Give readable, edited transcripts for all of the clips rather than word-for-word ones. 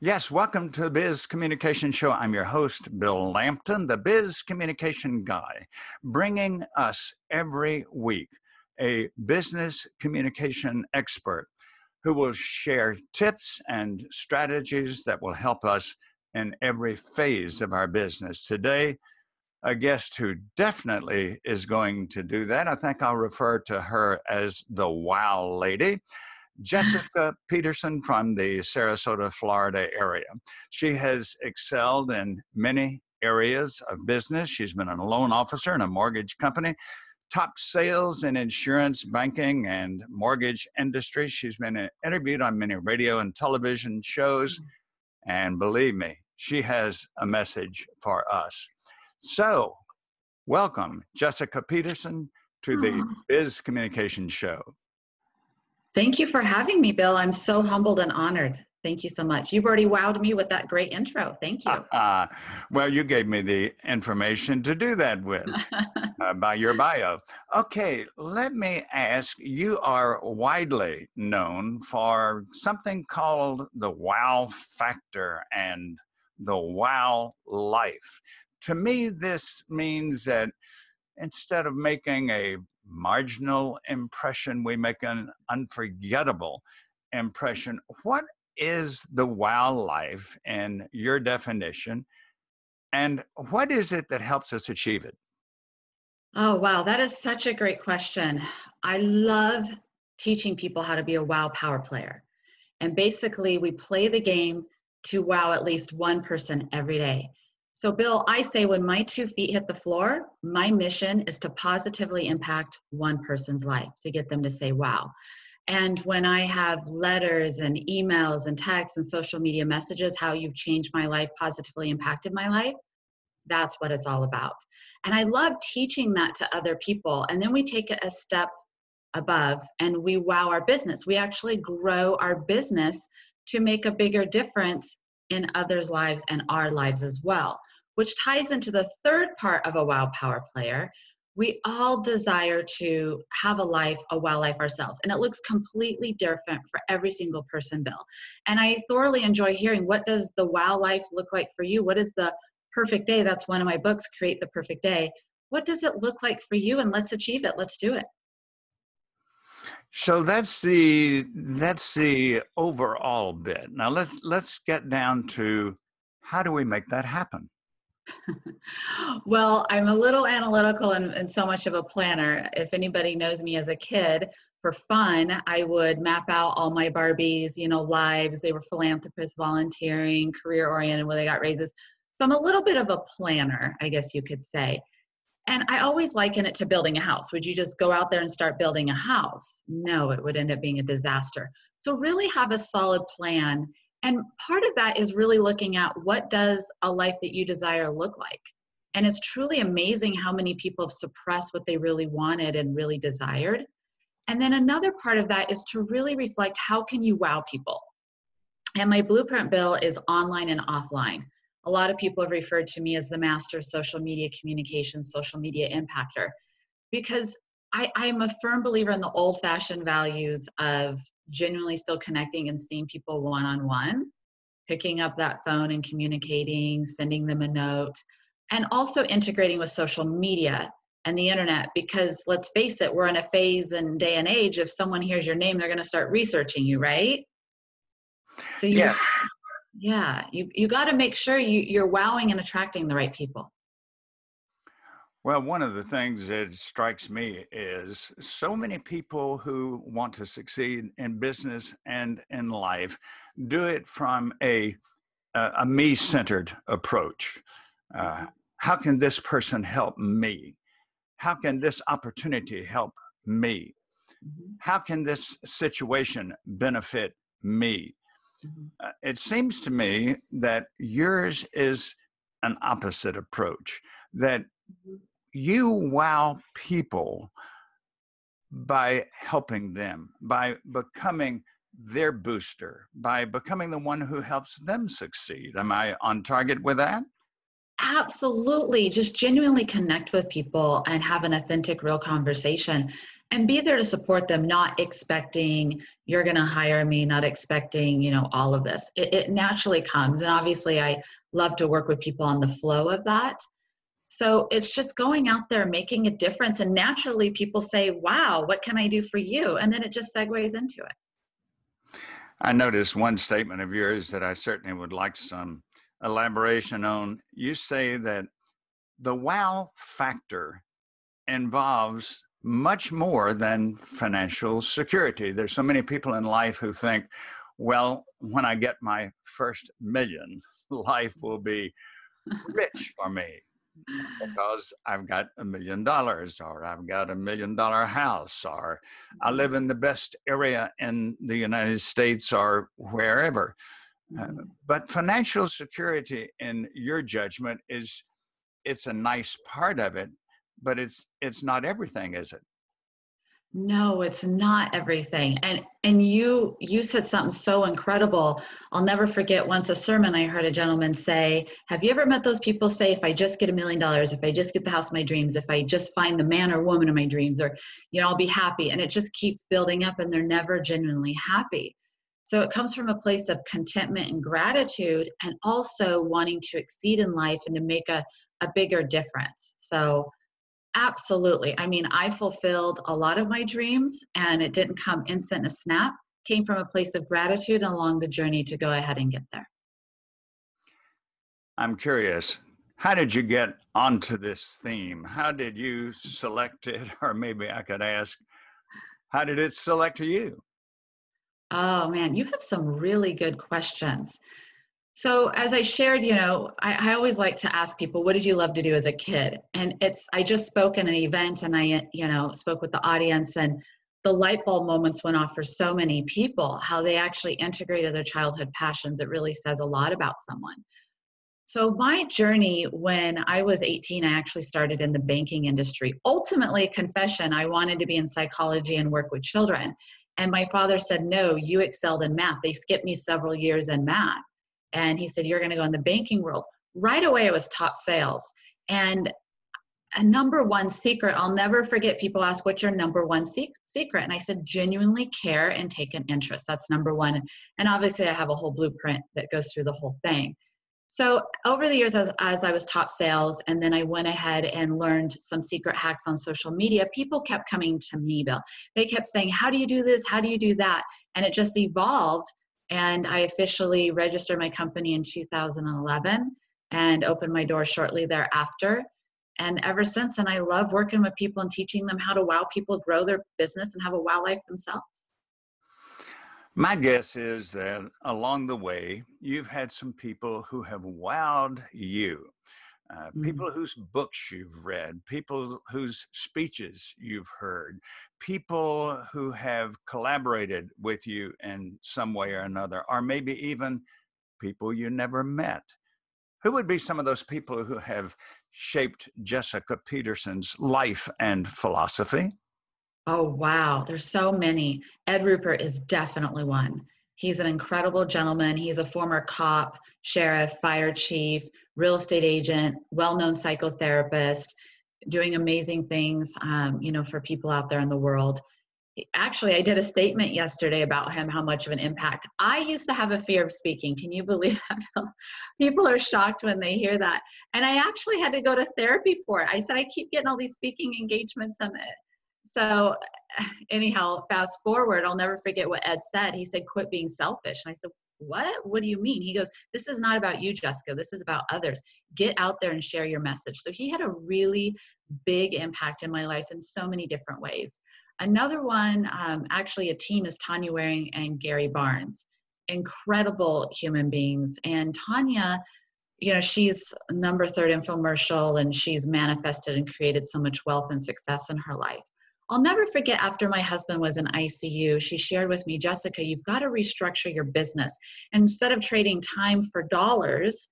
Yes, welcome to the Biz Communication Show. I'm your host, Bill Lampton, the Biz Communication Guy, bringing us every week a business communication expert who will share tips and strategies that will help us in every phase of our business. Today, a guest who definitely is going to do that. I think I'll refer to her as the Wow Lady. Jessica Peterson from the Sarasota, Florida area. She has excelled in many areas of business. She's been a loan officer in a mortgage company, top sales in insurance, banking, and mortgage industry. She's been interviewed on many radio and television shows. And believe me, she has a message for us. So, welcome, Jessica Peterson, to the Biz Communication Show. Thank you for having me, Bill. I'm so humbled and honored. Thank you so much. You've already wowed me with that great intro. Thank you. Well, you gave me the information to do that with by your bio. Okay, let me ask, you are widely known for something called the wow factor and the wow life. To me, this means that instead of making a marginal impression, we make an unforgettable impression. What is the wow life in your definition, and what is it that helps us achieve it? Oh, wow. That is such a great question. I love teaching people how to be a wow power player. And basically, we play the game to wow at least one person every day. So, Bill, I say when my 2 feet hit the floor, my mission is to positively impact one person's life, to get them to say, wow. And when I have letters and emails and texts and social media messages, how you've changed my life, positively impacted my life, that's what it's all about. And I love teaching that to other people. And then we take it a step above and we wow our business. We actually grow our business to make a bigger difference in others' lives and our lives as well, which ties into the third part of a wow power player. We all desire to have a wow life ourselves, and it looks completely different for every single person, Bill. And I thoroughly enjoy hearing, what does the wow life look like for you? What is the perfect day? That's one of my books, Create the Perfect Day. What does it look like for you? And let's achieve it. Let's do it. So that's the overall bit. Now let's get down to, how do we make that happen? Well, I'm a little analytical and so much of a planner. If anybody knows me as a kid, for fun, I would map out all my Barbies, lives. They were philanthropists, volunteering, career-oriented, where they got raises. So I'm a little bit of a planner, I guess you could say. And I always liken it to building a house. Would you just go out there and start building a house? No, it would end up being a disaster. So really have a solid plan. And part of that is really looking at, what does a life that you desire look like? And it's truly amazing how many people have suppressed what they really wanted and really desired. And then another part of that is to really reflect, how can you wow people? And my blueprint, Bill, is online and offline. A lot of people have referred to me as the master of social media communication, social media impactor, because I'm a firm believer in the old-fashioned values of genuinely still connecting and seeing people one-on-one, picking up that phone and communicating, sending them a note, and also integrating with social media and the internet, because let's face it, we're in a phase and day and age, if someone hears your name, they're going to start researching you, right? So Yes. You got to make sure you're wowing and attracting the right people. Well, one of the things that strikes me is so many people who want to succeed in business and in life do it from a me-centered approach. How can this person help me? How can this opportunity help me? How can this situation benefit me? It seems to me that yours is an opposite approach, that you wow people by helping them, by becoming their booster, by becoming the one who helps them succeed. Am I on target with that? Absolutely. Just genuinely connect with people and have an authentic, real conversation. and be there to support them, not expecting you're going to hire me, not expecting, all of this. It naturally comes. And obviously I love to work with people on the flow of that. So it's just going out there, making a difference. And naturally people say, wow, what can I do for you? And then it just segues into it. I noticed one statement of yours that I certainly would like some elaboration on. You say that the wow factor involves much more than financial security. There's so many people in life who think, well, when I get my first million, life will be rich for me because I've got $1 million, or I've got $1 million house, or I live in the best area in the United States or wherever. But financial security, in your judgment, it's a nice part of it, but it's not everything, is it? No, it's not everything. And you said something so incredible. I'll never forget once a sermon I heard a gentleman say, have you ever met those people say, if I just get $1 million, if I just get the house of my dreams, if I just find the man or woman of my dreams, or I'll be happy. And it just keeps building up and they're never genuinely happy. So it comes from a place of contentment and gratitude, and also wanting to exceed in life and to make a bigger difference. So absolutely. I mean, I fulfilled a lot of my dreams, and it didn't come instant in a snap. Came from a place of gratitude along the journey to go ahead and get there. I'm curious, how did you get onto this theme? How did you select it? Or maybe I could ask, how did it select you? Oh man, you have some really good questions. So as I shared, I always like to ask people, what did you love to do as a kid? And I just spoke in an event, and I, spoke with the audience, and the light bulb moments went off for so many people, how they actually integrated their childhood passions. It really says a lot about someone. So my journey, when I was 18, I actually started in the banking industry. Ultimately, confession, I wanted to be in psychology and work with children. And my father said, no, you excelled in math. They skipped me several years in math. And he said, you're going to go in the banking world. Right away, it was top sales. And a number one secret, I'll never forget, people ask, what's your number one secret? And I said, genuinely care and take an interest. That's number one. And obviously, I have a whole blueprint that goes through the whole thing. So over the years, as I was top sales, and then I went ahead and learned some secret hacks on social media, people kept coming to me, Bill. They kept saying, how do you do this? How do you do that? And it just evolved. And I officially registered my company in 2011 and opened my door shortly thereafter. And ever since then, I love working with people and teaching them how to wow people, grow their business, and have a wow life themselves. My guess is that along the way, you've had some people who have wowed you, people whose books you've read, people whose speeches you've heard, people who have collaborated with you in some way or another, or maybe even people you never met. Who would be some of those people who have shaped Jessica Peterson's life and philosophy? Oh, wow. There's so many. Ed Rupert is definitely one. He's an incredible gentleman. He's a former cop, sheriff, fire chief, real estate agent, well-known psychotherapist, doing amazing things, for people out there in the world. Actually, I did a statement yesterday about him, how much of an impact. I used to have a fear of speaking. Can you believe that? People are shocked when they hear that. And I actually had to go to therapy for it. I said, I keep getting all these speaking engagements on it. So anyhow, fast forward, I'll never forget what Ed said. He said, quit being selfish. And I said, what? What do you mean? He goes, this is not about you, Jessica. This is about others. Get out there and share your message. So he had a really big impact in my life in so many different ways. Another one, actually a team, is Tanya Waring and Gary Barnes. Incredible human beings. And Tanya, she's number 3rd infomercial, and she's manifested and created so much wealth and success in her life. I'll never forget, after my husband was in ICU, she shared with me, Jessica, you've got to restructure your business. And instead of trading time for dollars,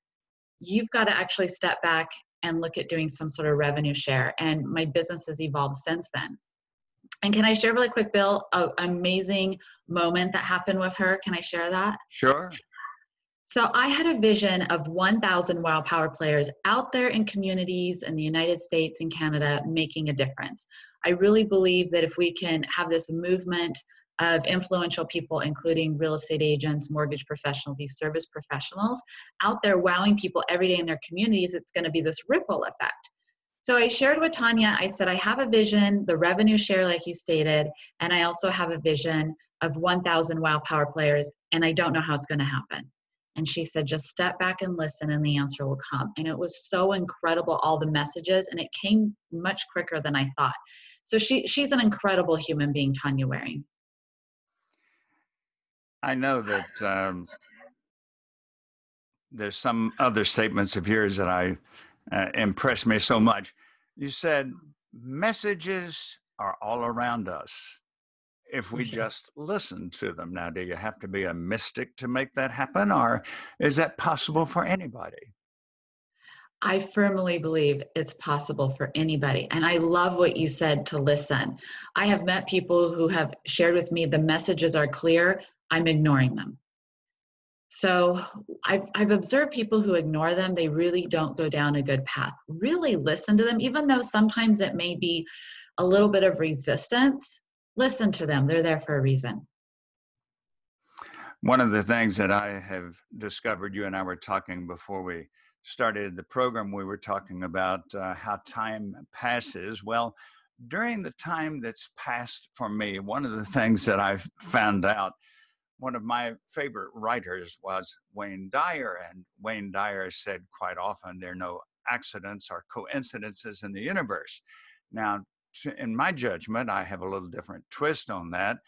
you've got to actually step back and look at doing some sort of revenue share. And my business has evolved since then. And can I share really quick, Bill, an amazing moment that happened with her? Can I share that? Sure. So I had a vision of 1,000 WOW Power players out there in communities in the United States and Canada making a difference. I really believe that if we can have this movement of influential people, including real estate agents, mortgage professionals, these service professionals, out there wowing people every day in their communities, it's going to be this ripple effect. So I shared with Tanya, I said, I have a vision, the revenue share, like you stated, and I also have a vision of 1,000 WOW Power players, and I don't know how it's going to happen. And she said, just step back and listen, and the answer will come. And it was so incredible, all the messages, and it came much quicker than I thought. So she's an incredible human being, Tanya Waring. I know that there's some other statements of yours that impressed me so much. You said messages are all around us if we just listen to them. Now, do you have to be a mystic to make that happen, or is that possible for anybody? I firmly believe it's possible for anybody. And I love what you said, to listen. I have met people who have shared with me the messages are clear, I'm ignoring them. So I've observed people who ignore them, they really don't go down a good path. Really listen to them, even though sometimes it may be a little bit of resistance. Listen to them, they're there for a reason. One of the things that I have discovered, you and I were talking before we started the program, we were talking about how time passes. Well, during the time that's passed for me, one of the things that I've found out, one of my favorite writers was Wayne Dyer, and Wayne Dyer said quite often there are no accidents or coincidences in the universe. Now, in my judgment, I have a little different twist on that.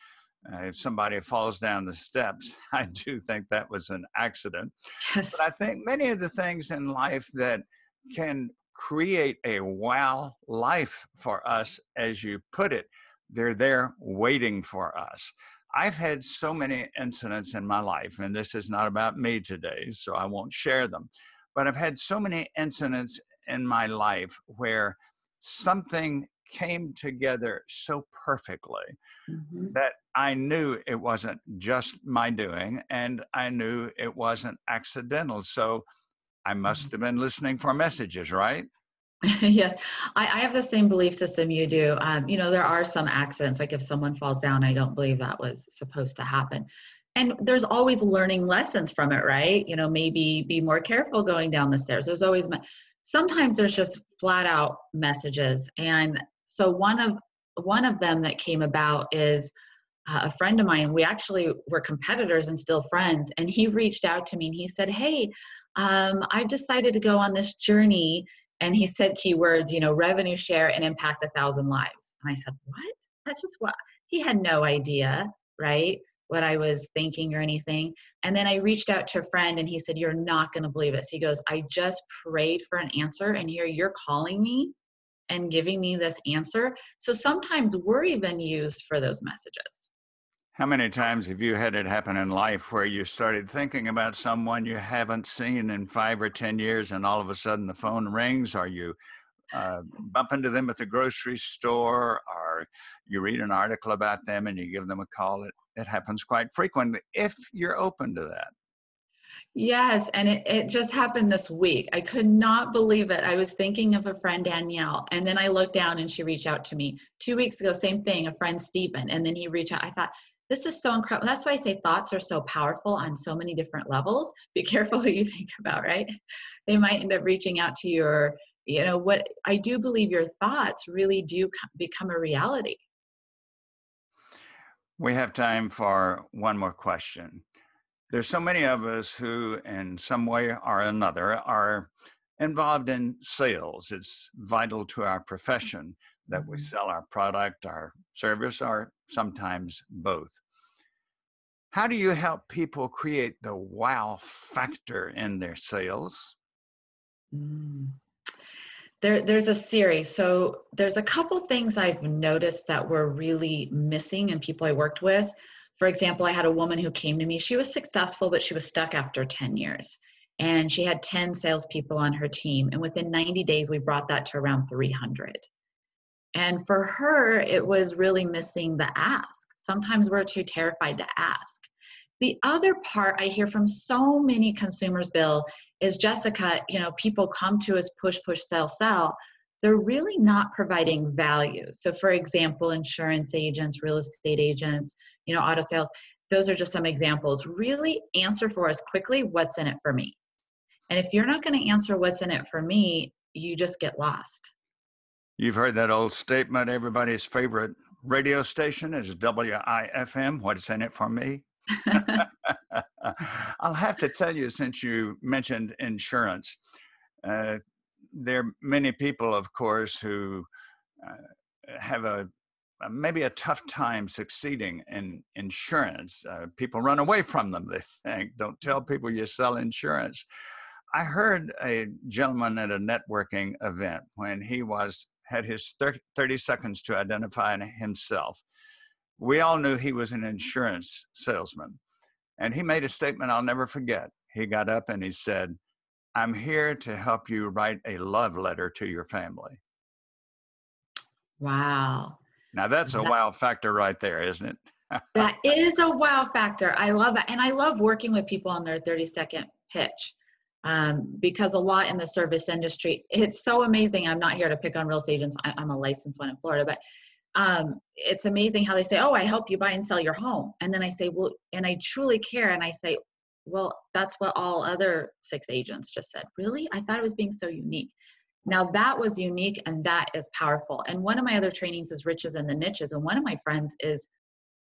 If somebody falls down the steps, I do think that was an accident. Yes. But I think many of the things in life that can create a wow life for us, as you put it, they're there waiting for us. I've had so many incidents in my life, and this is not about me today, so I won't share them. But I've had so many incidents in my life where something came together so perfectly that I knew it wasn't just my doing, and I knew it wasn't accidental. So I must have been listening for messages, right? Yes, I have the same belief system you do. There are some accidents, like if someone falls down, I don't believe that was supposed to happen. And there's always learning lessons from it, right? Maybe be more careful going down the stairs. Sometimes there's just flat out messages. And so one of them that came about is a friend of mine. We actually were competitors and still friends. And he reached out to me and he said, hey, I've decided to go on this journey. And he said keywords, revenue share and impact 1,000 lives. And I said, what? That's just what he had no idea, right? What I was thinking or anything. And then I reached out to a friend and he said, you're not going to believe this. He goes, I just prayed for an answer and here you're calling me and giving me this answer. So sometimes we're even used for those messages. How many times have you had it happen in life where you started thinking about someone you haven't seen in 5 or 10 years, and all of a sudden the phone rings, or you bump into them at the grocery store, or you read an article about them and you give them a call? It happens quite frequently if you're open to that. Yes, and it just happened this week. I could not believe it. I was thinking of a friend, Danielle, and then I looked down and she reached out to me. 2 weeks ago, same thing, a friend, Stephen, and then he reached out. I thought, this is so incredible. That's why I say thoughts are so powerful on so many different levels. Be careful who you think about, right? They might end up reaching out to you, or, what I do believe your thoughts really do become a reality. We have time for one more question. There's so many of us who, in some way or another, are involved in sales. It's vital to our profession that we sell our product, our service, or sometimes both. How do you help people create the wow factor in their sales? Mm. There's a series. So there's a couple things I've noticed that were really missing in people I worked with. For example, I had a woman who came to me. She was successful, but she was stuck after 10 years. And she had 10 salespeople on her team. And within 90 days, we brought that to around 300. And for her, it was really missing the ask. Sometimes we're too terrified to ask. The other part I hear from so many consumers, Bill, is Jessica, people come to us, push, push, sell, sell. They're really not providing value. So for example, insurance agents, real estate agents, auto sales, those are just some examples. Really answer for us quickly, what's in it for me? And if you're not going to answer what's in it for me, you just get lost. You've heard that old statement, everybody's favorite radio station is WIFM, what's in it for me? I'll have to tell you, since you mentioned insurance, there are many people, of course, who have maybe a tough time succeeding in insurance. People run away from them, they think. Don't tell people you sell insurance. I heard a gentleman at a networking event when he had his 30 seconds to identify himself. We all knew he was an insurance salesman. And he made a statement I'll never forget. He got up and he said, "I'm here to help you write a love letter to your family." Wow. Now that's a wow factor right there, isn't it? That is a wow factor. I love that. And I love working with people on their 30-second pitch. Because a lot in the service industry, it's so amazing. I'm not here to pick on real estate agents. I'm a licensed one in Florida, but it's amazing how they say, "Oh, I help you buy and sell your home." And then I say, "Well," and I truly care. And I say, "Well, that's what all other 6 agents just said." Really? I thought it was being so unique. Now that was unique, and that is powerful. And one of my other trainings is Riches in the Niches. And one of my friends is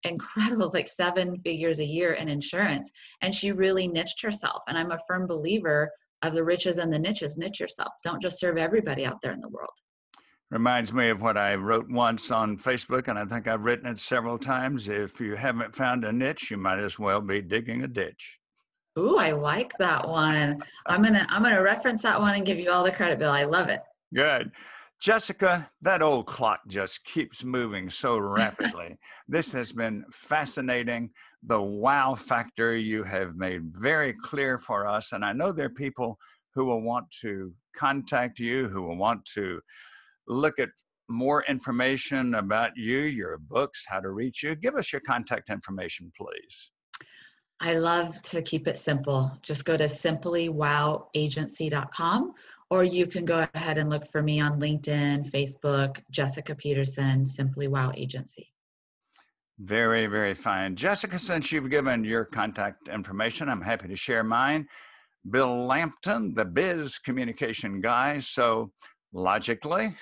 incredible. It's like 7 figures a year in insurance. And she really niched herself. And I'm a firm believer of the riches and the niches. Niche yourself. Don't just serve everybody out there in the world. Reminds me of what I wrote once on Facebook, and I think I've written it several times. If you haven't found a niche, you might as well be digging a ditch. Ooh, I like that one. I'm gonna reference that one and give you all the credit, Bill. I love it. Good. Jessica, that old clock just keeps moving so rapidly. This has been fascinating. The wow factor you have made very clear for us. And I know there are people who will want to contact you, who will want to look at more information about you, your books, how to reach you. Give us your contact information, please. I love to keep it simple. Just go to simplywowagency.com, or you can go ahead and look for me on LinkedIn, Facebook, Jessica Peterson, Simply Wow Agency. Very, very fine. Jessica, since you've given your contact information, I'm happy to share mine. Bill Lampton, the Biz Communication Guy. So logically,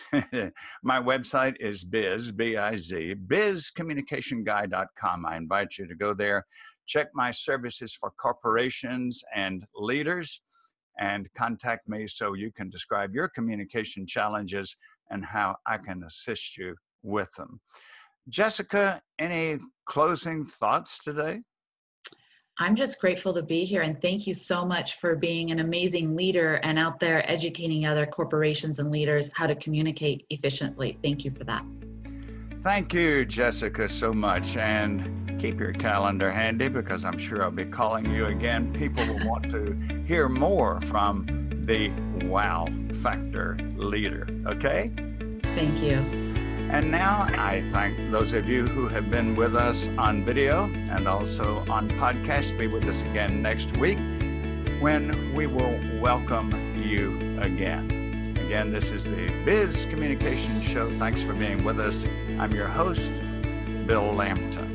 my website is B-I-Z, bizcommunicationguy.com. I invite you to go there, check my services for corporations and leaders, and contact me so you can describe your communication challenges and how I can assist you with them. Jessica, any closing thoughts today? I'm just grateful to be here, and thank you so much for being an amazing leader and out there educating other corporations and leaders how to communicate efficiently. Thank you for that. Thank you, Jessica, so much. And keep your calendar handy, because I'm sure I'll be calling you again. People will want to hear more from the wow factor leader. Okay? Thank you. And now I thank those of you who have been with us on video and also on podcast. Be with us again next week when we will welcome you again. Again, this is the Biz Communication Show. Thanks for being with us. I'm your host, Bill Lampton.